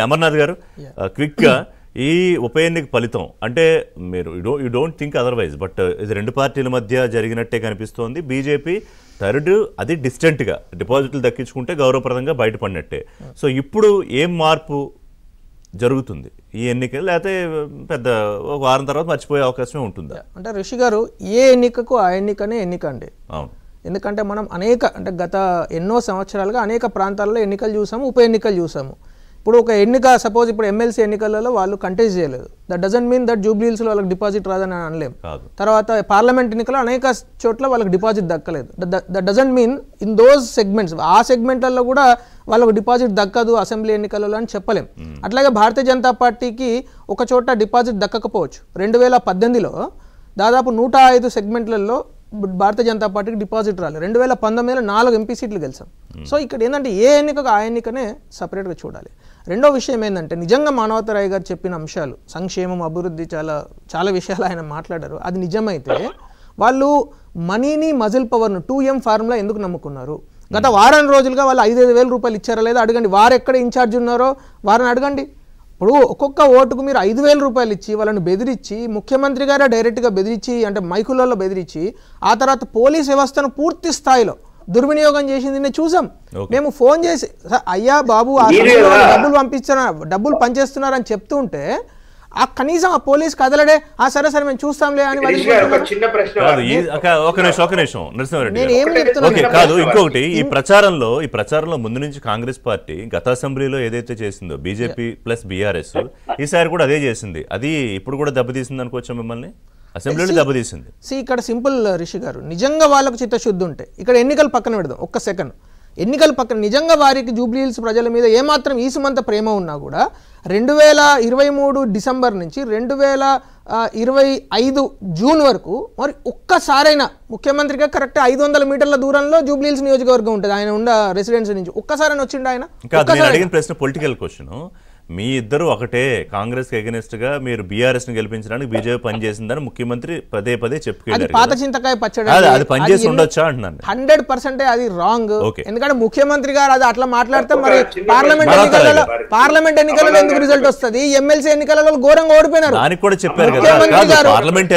అమర్నాథ్ గారు క్విక్ గా ఈ ఉప ఎన్నిక ఫలితం అంటే మీరు you don't think otherwise but ఇది రెండు పార్టీల మధ్య జరిగినట్టే కనిపిస్తోంది. బీజేపీ థర్డ్ అది డిస్టెంట్ గా డిపాజిట్లు దక్కించుకుంటే గౌరవప్రదంగా బయటపడినట్టే. సో ఇప్పుడు ఏం మార్పు జరుగుతుంది ఈ ఎన్నిక, లేకపోతే పెద్ద ఒక వారం తర్వాత మర్చిపోయే అవకాశమే ఉంటుందా? అంటే రిషి గారు, ఏ ఎన్నికకు ఆ ఎన్నికనే ఎన్నిక అండి. అవును, ఎందుకంటే మనం గత ఎన్నో సంవత్సరాలుగా అనేక ప్రాంతాల్లో ఎన్నికలు చూసాము, ఉప ఎన్నికలు చూసాము. ఇప్పుడు ఒక ఎన్నిక సపోజ్ ఇప్పుడు ఎమ్మెల్సీ ఎన్నికలలో వాళ్ళు కంటెస్ట్ చేయలేదు, దట్ డజంట్ మీన్ దట్ జూబ్లీహిల్స్లో వాళ్ళకి డిపాజిట్ రాదని అనలేం. తర్వాత పార్లమెంట్ ఎన్నికల్లో అనేక చోట్ల వాళ్ళకి డిపాజిట్ దక్కలేదు, that doesn't mean in those segments ఆ సెగ్మెంట్లలో కూడా వాళ్ళకు డిపాజిట్ దక్కదు అసెంబ్లీ ఎన్నికలలో అని చెప్పలేం. అట్లాగే భారతీయ జనతా పార్టీకి ఒక చోట డిపాజిట్ దక్కకపోవచ్చు. 2018లో దాదాపు 105 సెగ్మెంట్లలో భారతీయ జనతా పార్టీకి డిపాజిట్ రాలేదు. 2019లో 4 ఎంపీ సీట్లు గెలిచాం. సో ఇక్కడ ఏంటంటే ఏ ఎన్నికకు ఆ ఎన్నికనే సపరేట్గా చూడాలి. రెండో విషయం ఏంటంటే నిజంగా మానవతరాయ్ గారు చెప్పిన అంశాలు, సంక్షేమం, అభివృద్ధి, చాలా విషయాలు ఆయన మాట్లాడారు. అది నిజమైతే వాళ్ళు మనీని, మజిల్ పవర్ను 2M ఫార్ములా ఎందుకు నమ్ముకున్నారు? గత వారం రోజులుగా వాళ్ళు 5,000 రూపాయలు ఇచ్చారా లేదా అడగండి. వారు ఎక్కడ ఇన్ఛార్జ్ ఉన్నారో వారిని అడగండి. ఇప్పుడు ఒక్కొక్క ఓటుకు మీరు 5,000 రూపాయలు ఇచ్చి వాళ్ళని బెదిరించి, ముఖ్యమంత్రి గారే డైరెక్ట్గా బెదిరించి, అంటే మైకులలో బెదిరించి, ఆ తర్వాత పోలీస్ వ్యవస్థను పూర్తి స్థాయిలో దుర్వినియోగం చేసింది నేను చూసాం. మేము ఫోన్ చేసి అయ్యా బాబు డబ్బులు పనిచేస్తున్నారు అని చెప్తూ ఉంటే కనీసం ఆ పోలీస్ కదలడే, సరే సరే మేము చూస్తాంలే అని కాదు. ఇంకొకటి ఈ ప్రచారంలో ముందు నుంచి కాంగ్రెస్ పార్టీ గత అసెంబ్లీలో ఏదైతే చేసిందో బీజేపీ ప్లస్ బీఆర్ఎస్ ఈసారి కూడా అదే చేసింది. అది ఇప్పుడు కూడా దెబ్బతీసింది అనుకోవచ్చా మిమ్మల్ని? అసెంబ్లీలో దెబ్బతీసింది. ఇక్కడ సింపుల్ రిషి గారు, నిజంగా వాళ్ళకు చిత్తశుద్ధి ఉంటే ఇక్కడ ఎన్నికలు పక్కన పెడదాం ఒక్క సెకండ్. ఎన్నికల పక్కన నిజంగా వారికి జూబ్లీహిల్స్ ప్రజల మీద ఏమాత్రం ఈసుమంత ప్రేమ ఉన్నా కూడా 2023 డిసెంబర్ నుంచి 2025 జూన్ వరకు మరి ఒక్కసారైనా ముఖ్యమంత్రిగా కరెక్ట్ 500 మీటర్ల దూరంలో జూబ్లీహిల్స్ నియోజకవర్గం ఉంటుంది ఆయన ఉన్న రెసిడెన్సీ నుంచి. ఒక్కసారైనా వచ్చిండు ఆయన? అడిగిన ప్రశ్న పొలిటికల్ క్వశ్చన్. మీ ఇద్దరు ఒకటే, కాంగ్రెస్ కి అగెనిస్ట్ గా మీరు బీఆర్ఎస్ ని గెలిపించడానికి బీజేపీ పనిచేసిందని ముఖ్యమంత్రి పదే చెప్పుకెళ్ళారు. పాత చింతకాయ పచ్చడి అది పనిచేసి ఉండొచ్చా అంటున్నాను. 100% అది రాంగ్. ఎందుకంటే ముఖ్యమంత్రి గారు అది అట్లా మాట్లాడితే మరి పార్లమెంట్ ఎన్నికలలో ఎందుకు రిజల్ట్ వస్తుంది? ఎమ్మెల్సీ ఎన్నికలలో ఘోరంగా ఓడిపోయినారు. దానికి కూడా చెప్పారు కదా, పార్లమెంట్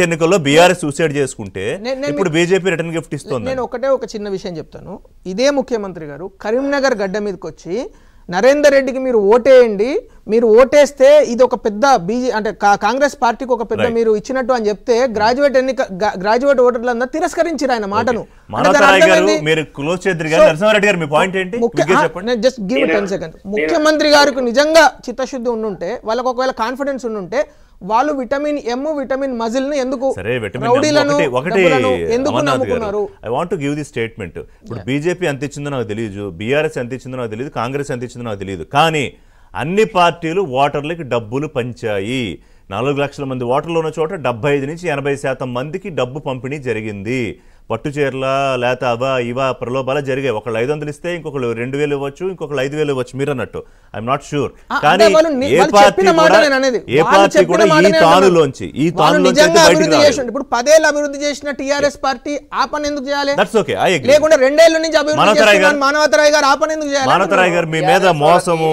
ఎన్నికల్లో బీఆర్ఎస్ సూసైడ్ చేసుకుంటే ఇప్పుడు బీజేపీ రిటర్న్ గిఫ్ట్ ఇస్తుంది. నేను ఒక చిన్న విషయం చెప్తాను. ఇదే ముఖ్యమంత్రి గారు కరీంనగర్ గడ్డ మీదకి వచ్చి నరేందర్ రెడ్డికి మీరు ఓటేయండి, మీరు ఓటేస్తే ఇది ఒక పెద్ద అంటే కాంగ్రెస్ పార్టీకి ఒక పెద్ద మీరు ఇచ్చినట్టు అని చెప్తే గ్రాడ్యుయేట్ ఓటర్లందరూ తిరస్కరించారు ఆయన మాటను. Just give 10 seconds. ముఖ్యమంత్రి గారికి నిజంగా చిత్తశుద్ధి ఉండుంటే, వాళ్ళకు ఒకవేళ కాన్ఫిడెన్స్ ఉండుంటే వాళ్ళు విటమిన్ ఎం, విటమిన్ మజిల్ ని ఎందుకు నమ్ముకున్నారు? I want to give the statement. ఇప్పుడు బీజేపీ ఎంత ఇచ్చిందో నాకు తెలియదు, బీఆర్ఎస్ ఎంత ఇచ్చిందో నాకు తెలియదు, కాంగ్రెస్ ఎంత ఇచ్చిందో నాకు తెలియదు. కానీ అన్ని పార్టీలు ఓటర్లకి డబ్బులు పంచాయి. 4 లక్షల మంది ఓటర్లు ఉన్న చోట 75 నుంచి 80% మందికి డబ్బు పంపిణీ జరిగింది. పట్టుచీరల లేత అవా ఇవా ప్రలోభాలు జరిగాయి. ఒకళ్ళు 500 ఇస్తే ఇంకొకళ్ళు 2,000 ఇవ్వచ్చు, ఇంకొకళ్ళు 5,000 ఇవ్వచ్చు, మీరు అన్నట్టు. I'm not sure. కానీ ఏ పార్టీ కూడా ఈ తానులోంచి ఇప్పుడు 10 ఏళ్ళు అభివృద్ధి చేసిన టీఆర్ఎస్ పార్టీ ఆ పని ఎందుకు చేయాలి? లేకుంటే 2 ఏళ్ల నుంచి అభివృద్ధి మానవతరాయ్ గారు ఆ పని ఎందుకు చేయాలి? మానవతరాయ్ గారు మీ మీద మోసము,